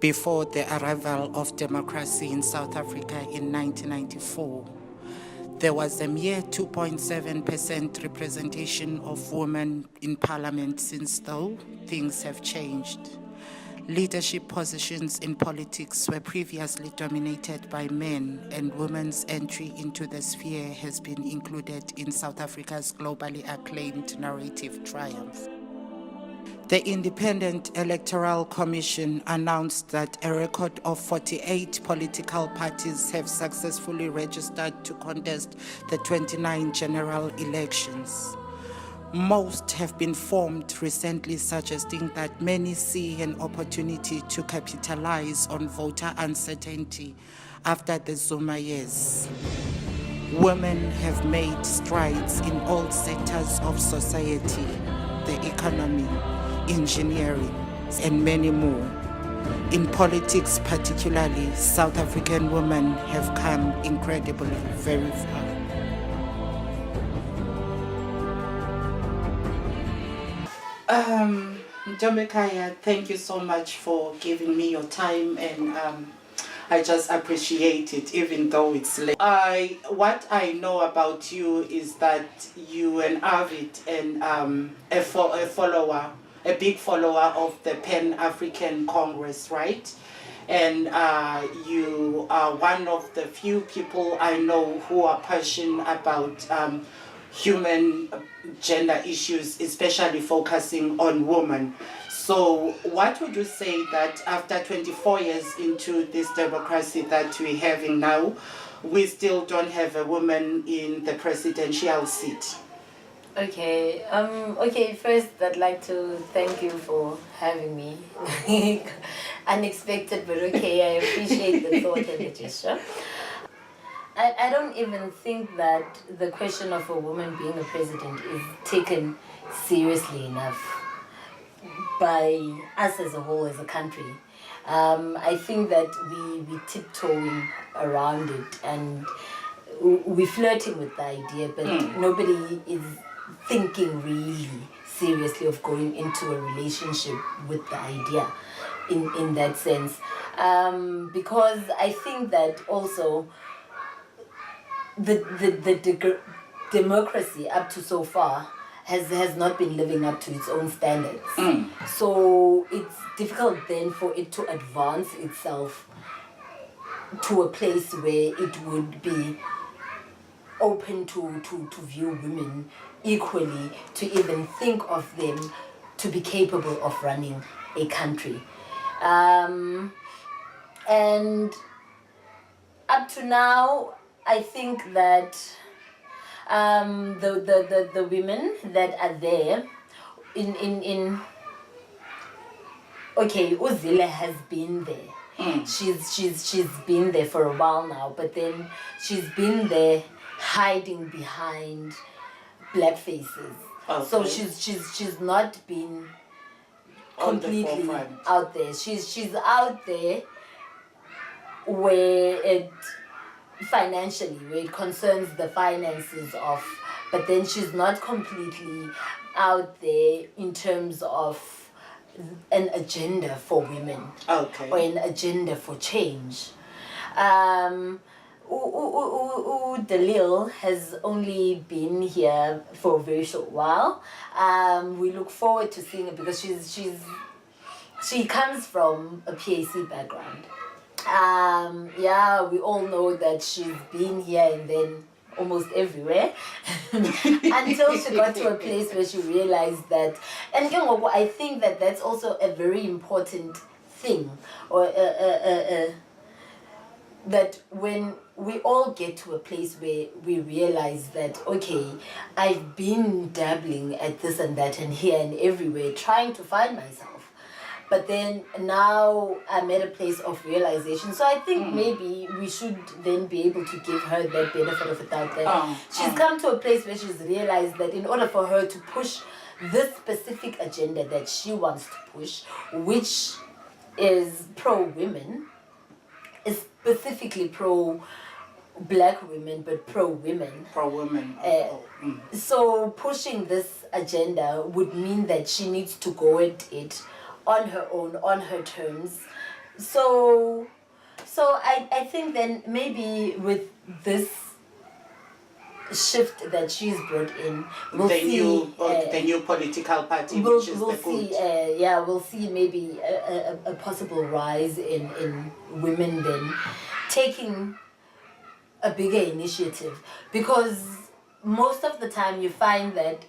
before the arrival of democracy in South Africa in 1994. There was a mere 2.7% representation of women in parliament. Since though, things have changed. Leadership positions in politics were previously dominated by men, and women's entry into the sphere has been included in South Africa's globally acclaimed narrative triumph. The Independent Electoral Commission announced that a record of 48 political parties have successfully registered to contest the 29 general elections. Most have been formed recently, suggesting that many see an opportunity to capitalize on voter uncertainty after the Zuma years. Women have made strides in all sectors of society, the economy, engineering, and many more. In politics particularly, South African women have come incredibly very far. Ntombekhaya, thank you so much for giving me your time, and I just appreciate it, even though it's late. What I know about you is that you an avid and a follower, a big follower of the Pan-African Congress, right? And you are one of the few people I know who are passionate about human gender issues, especially focusing on women. So what would you say that after 24 years into this democracy that we're having now, we still don't have a woman in the presidential seat? Okay, first I'd like to thank you for having me. Unexpected, but okay, I appreciate the thought and the gesture. I don't even think that the question of a woman being a president is taken seriously enough by us as a whole, as a country. I think that we tiptoeing around it, and we're flirting with the idea, but nobody is thinking really seriously of going into a relationship with the idea in that sense. Because I think that also the democracy up to so far has not been living up to its own standards. So it's difficult then for it to advance itself to a place where it would be open to view women equally, to even think of them to be capable of running a country. And up to now, I think that the women that are there in okay, Uzile has been there. She's been there for a while now, but then she's been there hiding behind black faces. Okay. So she's not been completely out there. She's out there where it financially, where it concerns the finances of, but then she's not completely out there in terms of an agenda for women. Okay. Or an agenda for change. Dalil has only been here for a very short while. We look forward to seeing her because she comes from a PAC background. We all know that she's been here and then almost everywhere until she got to a place where she realized that, and you know, I think that that's also a very important thing, or that when we all get to a place where we realize that, okay, I've been dabbling at this and that and here and everywhere trying to find myself. But then now I'm at a place of realization. So I think maybe we should then be able to give her that benefit of the doubt that she's come to a place where she's realized that in order for her to push this specific agenda that she wants to push, which is pro-women, is specifically pro-black women, but pro-women. Pro-women. So pushing this agenda would mean that she needs to go at it on her own, on her terms, So I think then maybe with this shift that she's brought in, we'll see the new political party, we'll, which is we'll the see good. we'll see maybe a possible rise in women then taking a bigger initiative, because most of the time you find that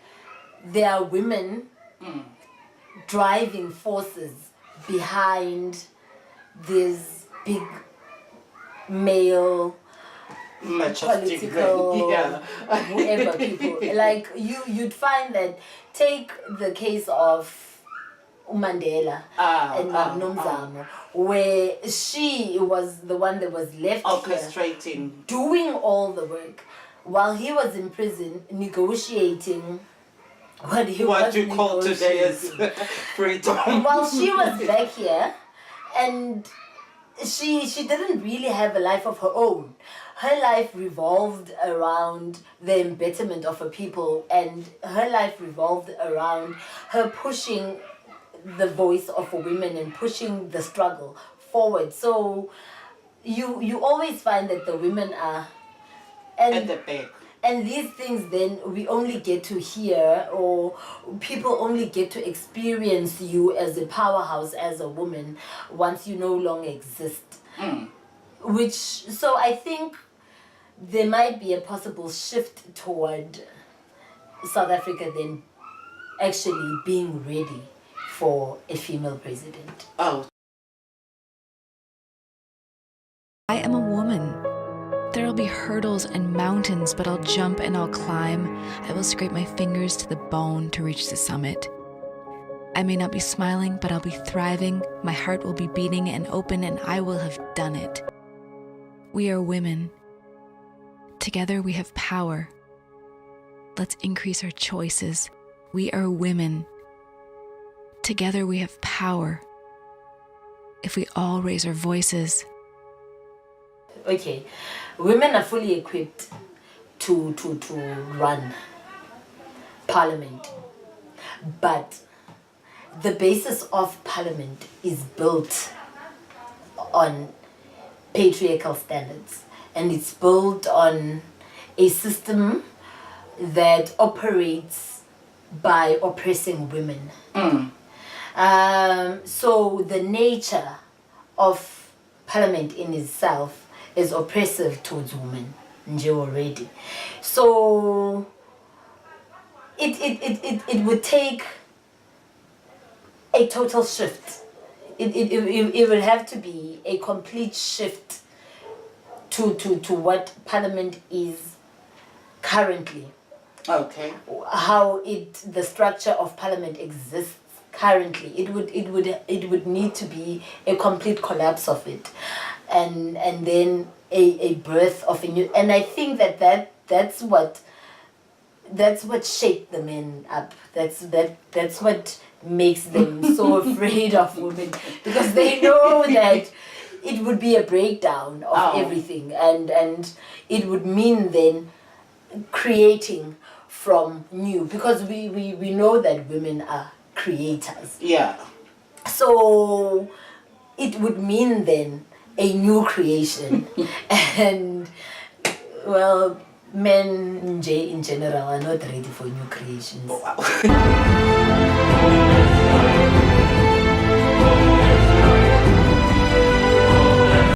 there are women driving forces behind these big male Majestic political yeah. whoever people like you'd find that, take the case of Mandela and Nomzamo, where she was the one that was left orchestrating here, doing all the work while he was in prison negotiating what you call today as freedom. while she was back here, and she didn't really have a life of her own. Her life revolved around the embitterment of her people, and her life revolved around her pushing the voice of women and pushing the struggle forward. So you always find that the women are at the back. And these things then we only get to hear, or people only get to experience you as a powerhouse, as a woman, once you no longer exist. So I think there might be a possible shift toward South Africa then actually being ready for a female president. Oh. I am a woman. There'll be hurdles and mountains, but I'll jump and I'll climb. I will scrape my fingers to the bone to reach the summit. I may not be smiling, but I'll be thriving. My heart will be beating and open, and I will have done it. We are women. Together we have power. Let's increase our choices. We are women. Together we have power. If we all raise our voices. Okay, women are fully equipped to run parliament, but the basis of parliament is built on patriarchal standards, and it's built on a system that operates by oppressing women. So the nature of parliament in itself is oppressive towards women already. So it would take a total shift. It would have to be a complete shift to what parliament is currently. Okay. How the structure of parliament exists currently. It would need to be a complete collapse of it, and then a birth of a new. And I think that's what shaped the men up. That's what makes them so afraid of women, because they know that it would be a breakdown of everything, and it would mean then creating from new, because we know that women are creators. Yeah. So it would mean then a new creation. And well, men in general are not ready for new creations. Wow.